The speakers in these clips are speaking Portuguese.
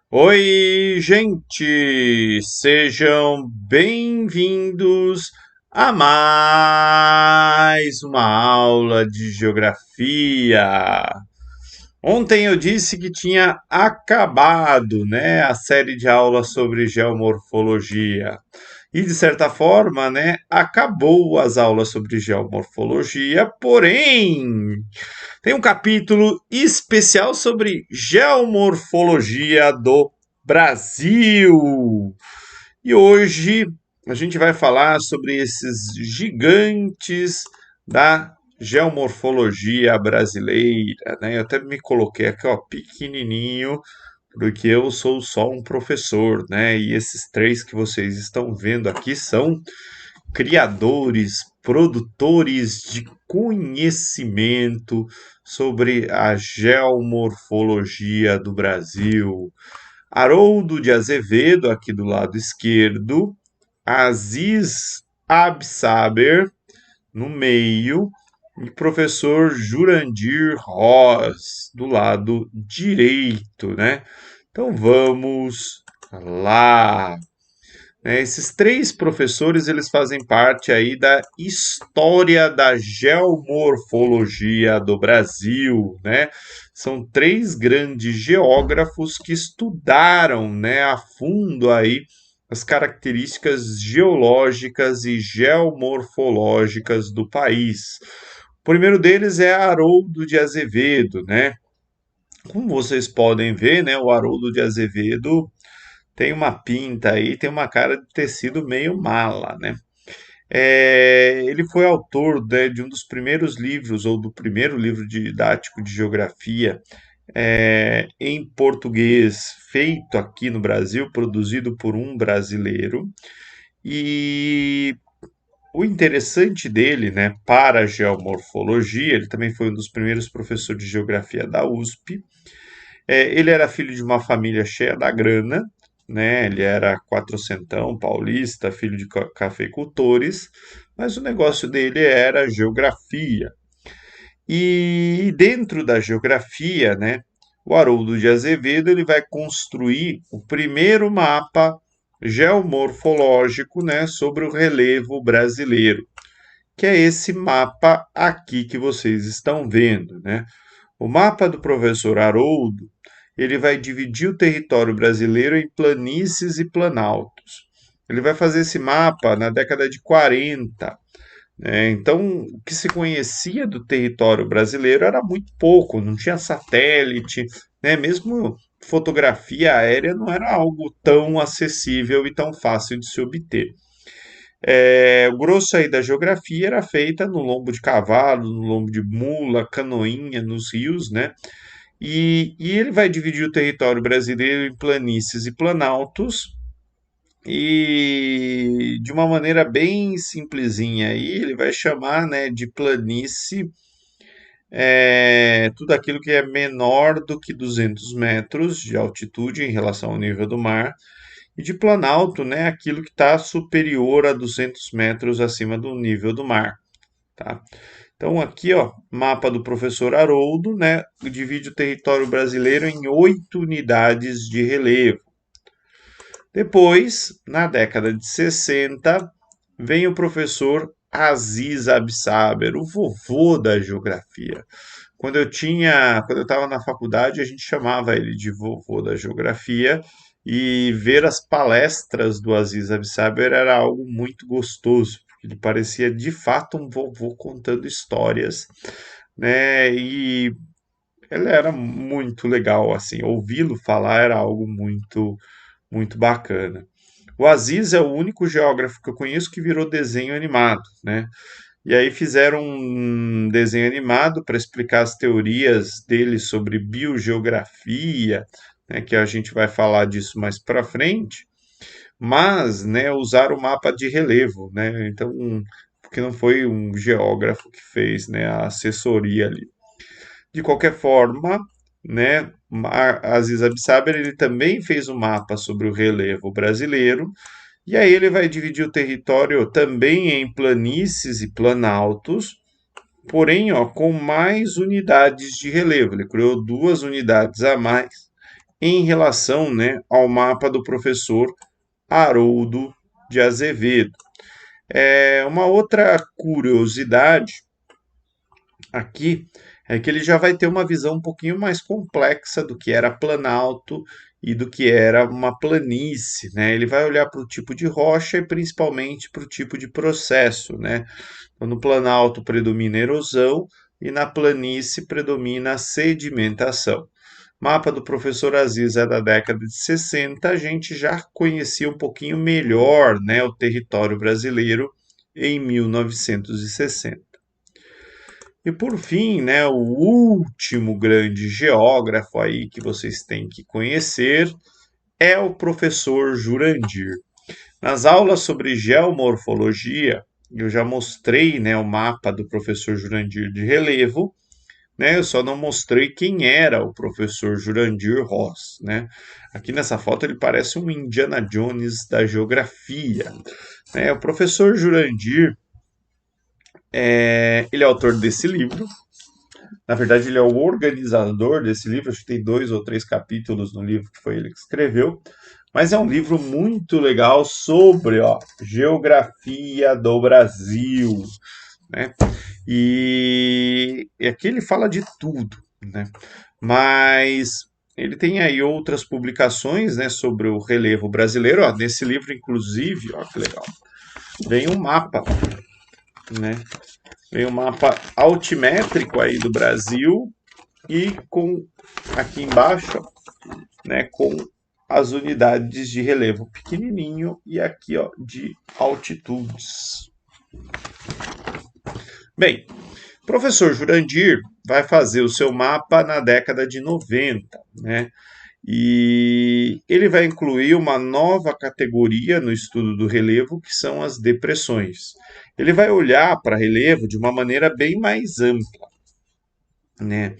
Oi, gente! Sejam bem-vindos a mais uma aula de geografia. Ontem eu disse que tinha acabado, né, a série de aulas sobre geomorfologia. E de certa forma, né, acabou as aulas sobre geomorfologia, porém, tem um capítulo especial sobre geomorfologia do Brasil. E hoje a gente vai falar sobre esses gigantes da geomorfologia brasileira, né? Eu até me coloquei aqui, ó, pequenininho, porque eu sou só um professor, né? E esses três que vocês estão vendo aqui são criadores, produtores de conhecimento sobre a geomorfologia do Brasil. Haroldo de Azevedo, aqui do lado esquerdo, Aziz Absaber, no meio, e professor Jurandir Ross, do lado direito, né? Então vamos lá. Esses três professores eles fazem parte aí da história da geomorfologia do Brasil, né? São três grandes geógrafos que estudaram, né, a fundo aí as características geológicas e geomorfológicas do país. O primeiro deles é Haroldo de Azevedo, né? Como vocês podem ver, né, o Haroldo de Azevedo tem uma pinta aí, tem uma cara de ter sido meio mala, né? Ele foi autor, né, de um dos primeiros livros, ou do primeiro livro didático de geografia em português, feito aqui no Brasil, produzido por um brasileiro. E o interessante dele, né, para a geomorfologia, ele também foi um dos primeiros professores de geografia da USP. Ele era filho de uma família cheia da grana, né? Ele era quatrocentão, paulista, filho de cafeicultores, mas o negócio dele era geografia. E dentro da geografia, né, o Haroldo de Azevedo ele vai construir o primeiro mapa geomorfológico, né, sobre o relevo brasileiro, que é esse mapa aqui que vocês estão vendo, né? O mapa do professor Haroldo, ele vai dividir o território brasileiro em planícies e planaltos. Ele vai fazer esse mapa na década de 40, né? Então, o que se conhecia do território brasileiro era muito pouco, não tinha satélite, né? Mesmo fotografia aérea não era algo tão acessível e tão fácil de se obter. O grosso aí da geografia era feita no lombo de cavalo, no lombo de mula, canoinha, nos rios, né? E ele vai dividir o território brasileiro em planícies e planaltos, e de uma maneira bem simplesinha aí, ele vai chamar, né, de planície tudo aquilo que é menor do que 200 metros de altitude em relação ao nível do mar, e de planalto, né, aquilo que está superior a 200 metros acima do nível do mar, tá? Então aqui, ó, mapa do professor Haroldo, né, divide o território brasileiro em 8 unidades de relevo. Depois, na década de 60, vem o professor Aziz Absaber, o vovô da geografia. Quando eu estava na faculdade, a gente chamava ele de vovô da geografia, e ver as palestras do Aziz Absaber era algo muito gostoso, porque ele parecia de fato um vovô contando histórias, né? E ele era muito legal, assim, ouvi-lo falar era algo muito bacana. O Aziz é o único geógrafo que eu conheço que virou desenho animado, né? E aí fizeram um desenho animado para explicar as teorias dele sobre biogeografia, né, que a gente vai falar disso mais para frente, mas, né, usaram o mapa de relevo, né? Então, porque não foi um geógrafo que fez, né, a assessoria ali. De qualquer forma, né, Aziz Absaber ele também fez um mapa sobre o relevo brasileiro, e aí ele vai dividir o território também em planícies e planaltos, porém, ó, com mais unidades de relevo. Ele criou 2 unidades a mais em relação, né, ao mapa do professor Haroldo de Azevedo. Uma outra curiosidade aqui é que ele já vai ter uma visão um pouquinho mais complexa do que era planalto e do que era uma planície, né? Ele vai olhar para o tipo de rocha e principalmente para o tipo de processo, né? Então, no planalto predomina a erosão e na planície predomina a sedimentação. Mapa do professor Aziz é da década de 60, a gente já conhecia um pouquinho melhor, né, o território brasileiro em 1960. E por fim, né, o último grande geógrafo aí que vocês têm que conhecer é o professor Jurandir. Nas aulas sobre geomorfologia, eu já mostrei, né, o mapa do professor Jurandir de relevo, né? Eu só não mostrei quem era o professor Jurandir Ross, né? Aqui nessa foto ele parece um Indiana Jones da geografia, né? O professor Jurandir, ele é autor desse livro. Na verdade, ele é o organizador desse livro. Acho que tem 2 ou 3 capítulos no livro que foi ele que escreveu. Mas é um livro muito legal sobre, ó, geografia do Brasil, né? E aqui ele fala de tudo, né? Mas ele tem aí outras publicações, né, sobre o relevo brasileiro. Ó, nesse livro, inclusive, ó, que legal, vem um mapa, né? Vem um mapa altimétrico aí do Brasil e com aqui embaixo, né, com as unidades de relevo pequenininho e aqui, ó, de altitudes. Bem, professor Jurandir vai fazer o seu mapa na década de 90, né? E ele vai incluir uma nova categoria no estudo do relevo, que são as depressões. Ele vai olhar para relevo de uma maneira bem mais ampla, né?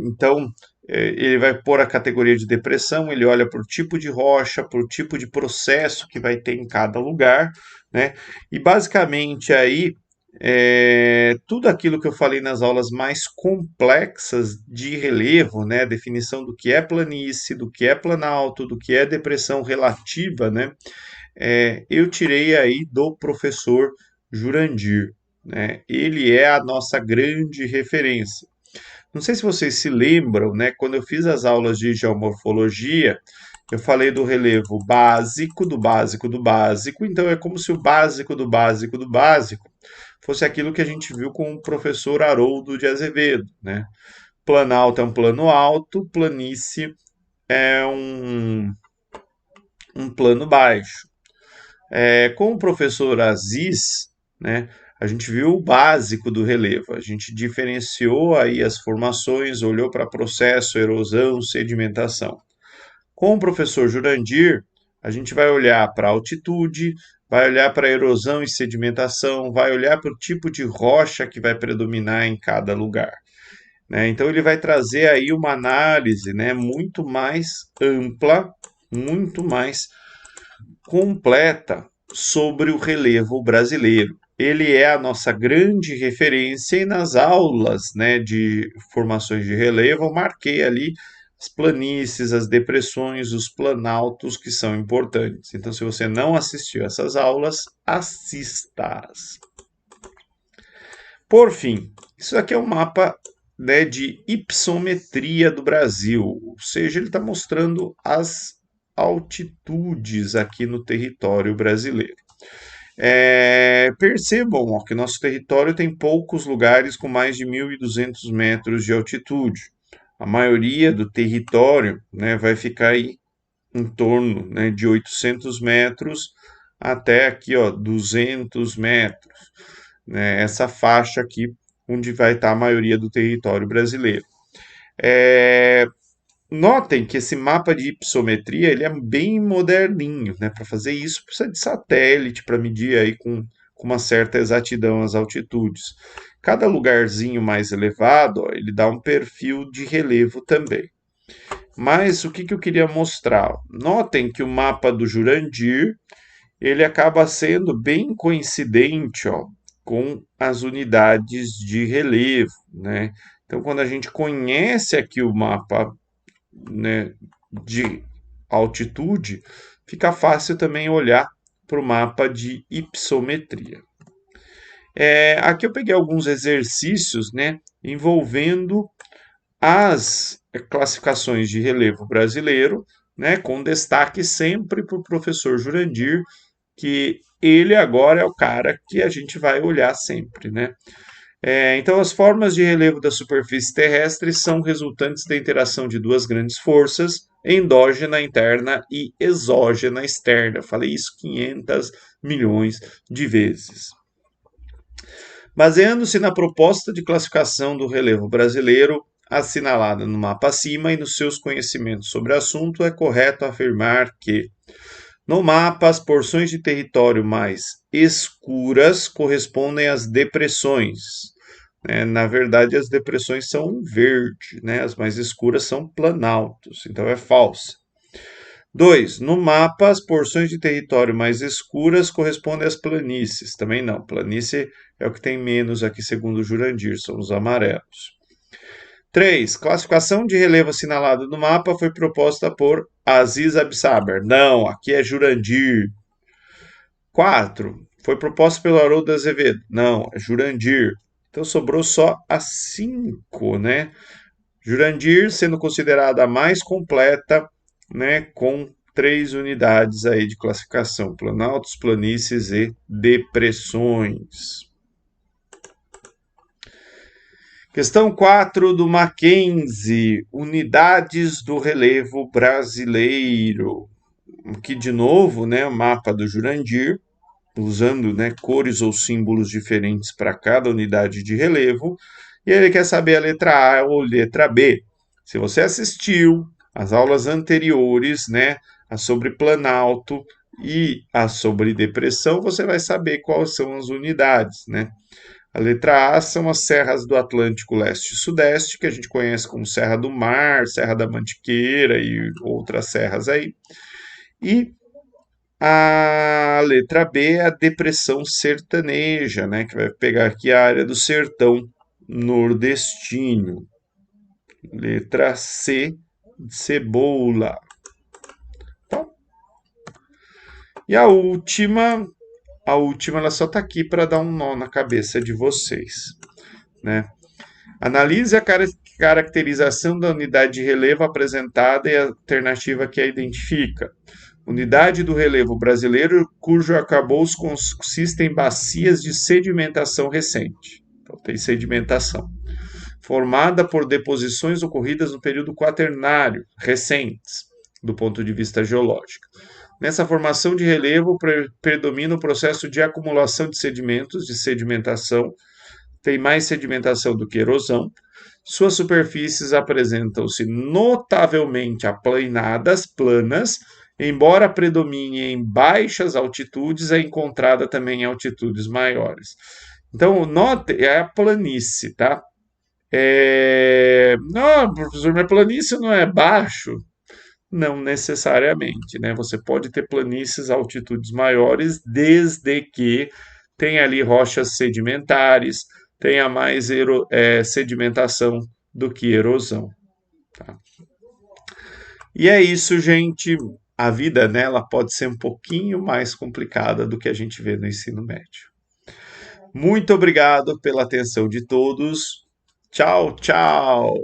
Então, ele vai pôr a categoria de depressão, ele olha por tipo de rocha, por tipo de processo que vai ter em cada lugar, né? E basicamente aí tudo aquilo que eu falei nas aulas mais complexas de relevo, né? Definição do que é planície, do que é planalto, do que é depressão relativa, né? Eu tirei aí do professor Jurandir, né? Ele é a nossa grande referência. Não sei se vocês se lembram, né? Quando eu fiz as aulas de geomorfologia, eu falei do relevo básico, do básico, do básico. Então é como se o básico do básico do básico fosse aquilo que a gente viu com o professor Haroldo de Azevedo, né? Planalto é um plano alto, planície é um plano baixo. Com o professor Aziz, né, a gente viu o básico do relevo, a gente diferenciou aí as formações, olhou para processo, erosão, sedimentação. Com o professor Jurandir, a gente vai olhar para a altitude, vai olhar para a erosão e sedimentação, vai olhar para o tipo de rocha que vai predominar em cada lugar, né? Então ele vai trazer aí uma análise, né, muito mais ampla, muito mais completa sobre o relevo brasileiro. Ele é a nossa grande referência e nas aulas, né, de formações de relevo eu marquei ali as planícies, as depressões, os planaltos que são importantes. Então, se você não assistiu essas aulas, assista-as. Por fim, isso aqui é um mapa, né, de hypsometria do Brasil, ou seja, ele está mostrando as altitudes aqui no território brasileiro. Percebam ó, que nosso território tem poucos lugares com mais de 1.200 metros de altitude. A maioria do território, né, vai ficar aí em torno, né, de 800 metros até aqui, ó, 200 metros, né, essa faixa aqui onde vai estar a maioria do território brasileiro. Notem que esse mapa de hypsometria ele é bem moderninho, né? Para fazer isso precisa de satélite para medir aí com uma certa exatidão as altitudes. Cada lugarzinho mais elevado, ó, ele dá um perfil de relevo também. Mas o que, que eu queria mostrar? Notem que o mapa do Jurandir ele acaba sendo bem coincidente, ó, com as unidades de relevo, né? Então, quando a gente conhece aqui o mapa né, de altitude, fica fácil também olhar para o mapa de hypsometria. Aqui eu peguei alguns exercícios, né, envolvendo as classificações de relevo brasileiro, né, com destaque sempre para o professor Jurandir, que ele agora é o cara que a gente vai olhar sempre, né? Então, as formas de relevo da superfície terrestre são resultantes da interação de duas grandes forças, endógena interna e exógena externa. Falei isso 500 milhões de vezes. Baseando-se na proposta de classificação do relevo brasileiro, assinalada no mapa acima e nos seus conhecimentos sobre o assunto, é correto afirmar que, no mapa, as porções de território mais escuras correspondem às depressões. Na verdade, as depressões são verde, né? As mais escuras são planaltos, então é falsa. 2. No mapa, as porções de território mais escuras correspondem às planícies. Também não. Planície é o que tem menos aqui, segundo o Jurandir, são os amarelos. 3. Classificação de relevo assinalado no mapa foi proposta por Aziz Absaber. Não, aqui é Jurandir. 4. Foi proposta pelo Haroldo Azevedo. Não, é Jurandir. Então sobrou só a 5, né? Jurandir sendo considerada a mais completa, né, com 3 unidades aí de classificação: planaltos, planícies e depressões. Questão 4 do Mackenzie, unidades do relevo brasileiro. Aqui de novo, né, o mapa do Jurandir, usando, né, cores ou símbolos diferentes para cada unidade de relevo. E ele quer saber a letra A ou letra B. Se você assistiu às aulas anteriores, né, a sobre planalto e a sobre depressão, você vai saber quais são as unidades, né? A letra A são as serras do Atlântico Leste e Sudeste, que a gente conhece como Serra do Mar, Serra da Mantiqueira e outras serras aí. E a letra B é a depressão sertaneja, né, que vai pegar aqui a área do sertão nordestino. Letra C, cebola. Tá? E a última ela só está aqui para dar um nó na cabeça de vocês, né? Analise a caracterização da unidade de relevo apresentada e a alternativa que a identifica. Unidade do relevo brasileiro cujo arcabouço consiste em bacias de sedimentação recente. Então, tem sedimentação. Formada por deposições ocorridas no período quaternário, recentes, do ponto de vista geológico. Nessa formação de relevo predomina o processo de acumulação de sedimentos, de sedimentação, tem mais sedimentação do que erosão. Suas superfícies apresentam-se notavelmente aplanadas, planas, embora predomine em baixas altitudes, é encontrada também em altitudes maiores. Então, note, é a planície, tá? Não, professor, minha planície não é baixo? Não necessariamente, né? Você pode ter planícies a altitudes maiores, desde que tenha ali rochas sedimentares, tenha mais sedimentação do que erosão. Tá? E é isso, gente. A vida nela pode ser um pouquinho mais complicada do que a gente vê no ensino médio. Muito obrigado pela atenção de todos. Tchau, tchau!